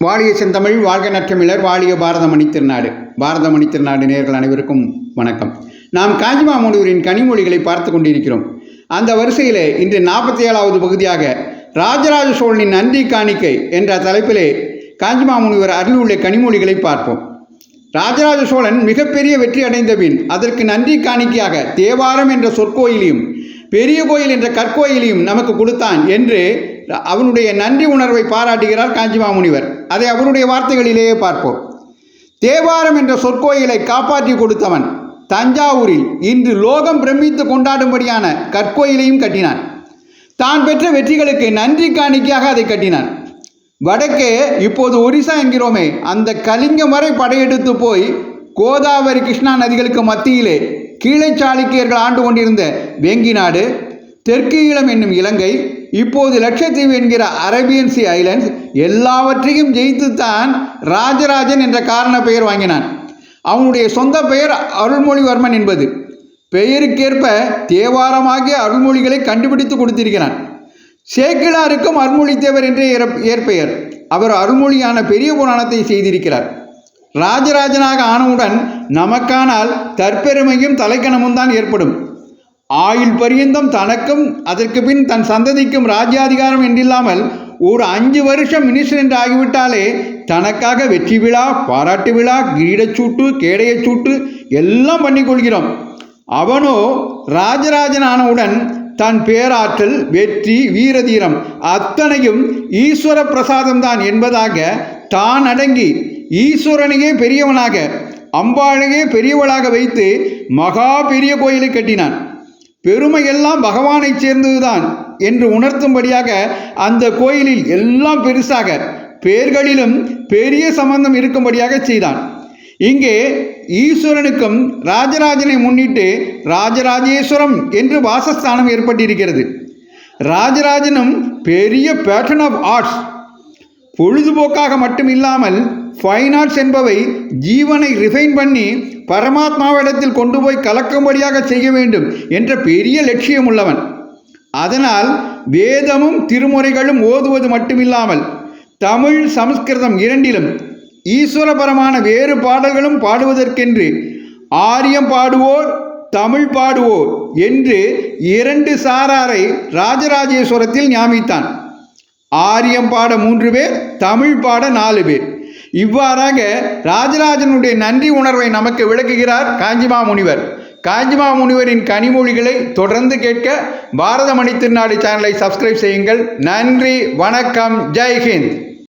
வாழிய செந்தமிழ் வாழ்க நற்றமிழர் வாழிய பாரதமணி திருநாடு. பாரதமணி திருநாடு நேயர்கள் அனைவருக்கும் வணக்கம். நாம் காஞ்சிமாமுனிவரின் கனிமொழிகளை பார்த்து கொண்டிருக்கிறோம். அந்த வரிசையிலே இன்று 47வது பகுதியாக ராஜராஜ சோழனின் நன்றி காணிக்கை என்ற தலைப்பிலே காஞ்சிமாமுனிவர் அருளியுள்ள கனிமொழிகளை பார்ப்போம். ராஜராஜ சோழன் மிகப்பெரிய வெற்றி அடைந்த பின் அதற்கு நன்றி காணிக்கையாக தேவாரம் என்ற சொற்கோயிலையும் பெரிய கோயில் என்ற கற்கோயிலையும் நமக்கு கொடுத்தான் என்று அவனுடைய நன்றி உணர்வை பாராட்டுகிறார் காஞ்சிமாமுனிவர். அதை அவருடைய வார்த்தைகளிலேயே பார்ப்போம். தேவாரம் என்ற சொற்கோயிலை காப்பாற்றி கொடுத்தவன் தஞ்சாவூரில் இன்று லோகம் பிரமித்து கொண்டாடும்படியான கற்கோயிலையும் கட்டினான். தான் பெற்ற வெற்றிகளுக்கு நன்றி காணிக்கையாக அதை கட்டினான். வடக்கே இப்போது ஒரிசா என்கிறோமே, அந்த கலிங்கம் வரை படையெடுத்து போய் கோதாவரி கிருஷ்ணா நதிகளுக்கு மத்தியிலே கீழே சாளுக்கியர்கள் ஆண்டு கொண்டிருந்த வேங்கி நாடு, தெற்கு ஈழம் என்னும் இலங்கை, இப்போது லட்சத்தீவு என்கிற அரேபியன் சி ஐலண்ட்ஸ் எல்லாவற்றையும் ஜெயித்துத்தான் ராஜராஜன் என்ற காரண பெயர் வாங்கினான். அவனுடைய சொந்த பெயர் அருள்மொழிவர்மன் என்பது. பெயருக்கேற்ப தேவாரமாகிய அருள்மொழிகளை கண்டுபிடித்து கொடுத்திருக்கிறான். சேக்கிழாருக்கும் அருள்மொழித்தேவர் என்றே ஏற்பெயர். அவர் அருள்மொழியான பெரிய புராணத்தை செய்திருக்கிறார். ராஜராஜனாக ஆனவுடன் நமக்கானால் தற்பெருமையும் தலைக்கணமும் தான் ஏற்படும். ஆயுள் பரியந்தம் தனக்கும் அதற்கு பின் தன் சந்ததிக்கும் ராஜ்யாதிகாரம் என்றில்லாமல் ஒரு 5 வருஷம் மினிஸ்டர் என்று ஆகிவிட்டாலே தனக்காக வெற்றி விழா, பாராட்டு விழா, கிரீடச்சூட்டு, கேடயச்சூட்டு எல்லாம் பண்ணிக்கொள்கிறோம். அவனோ ராஜராஜன் ஆனவுடன் தன் பேராற்றல், வெற்றி, வீரதீரம் அத்தனையும் ஈஸ்வர பிரசாதம்தான் என்பதாக தான் அடங்கி ஈஸ்வரனையே பெரியவனாக, அம்பாளையே பெரியவளாக வைத்து மகா பெரிய கோயிலை கட்டினான். பெருமையெல்லாம் பகவானை சேர்ந்ததுதான் என்று உணர்த்தும்படியாக அந்த கோயிலில் எல்லாம் பெருசாக, பேர்களிலும் பெரிய சம்பந்தம் இருக்கும்படியாக செய்தான். இங்கே ஈஸ்வரனுக்கும் ராஜராஜனை முன்னிட்டு ராஜராஜேஸ்வரம் என்று வாசஸ்தானம் ஏற்பட்டிருக்கிறது. ராஜராஜனும் பெரிய பேட்டன் ஆஃப் ஆர்ட்ஸ். பொழுதுபோக்காக மட்டும் இல்லாமல் ஃபைன் ஆர்ட்ஸ் என்பவை ஜீவனை ரிஃபைன் பண்ணி பரமாத்மாவிடத்தில் கொண்டு போய் கலக்கும்படியாக செய்ய வேண்டும் என்ற பெரிய லட்சியம் உள்ளவன். அதனால் வேதமும் திருமுறைகளும் ஓதுவது மட்டுமில்லாமல் தமிழ், சமஸ்கிருதம் இரண்டிலும் ஈஸ்வரபரமான வேறு பாடல்களும் பாடுவதற்கென்று ஆரியம் பாடுவோர், தமிழ் பாடுவோர் என்று 2 சாராரை ராஜராஜேஸ்வரத்தில் ஞாபித்தான். ஆரியம் பாட 3 பேர், தமிழ் பாட 4 பேர். இவ்வாறாக ராஜராஜனுடைய நன்றி உணர்வை நமக்கு விளக்குகிறார் காஞ்சிமாமுனிவர். காஞ்சிமாமுனிவரின் கனிமொழிகளை தொடர்ந்து கேட்க பாரதமணி திருநாடு சேனலை சப்ஸ்கிரைப் செய்யுங்கள். நன்றி, வணக்கம், ஜெய் ஹிந்த்.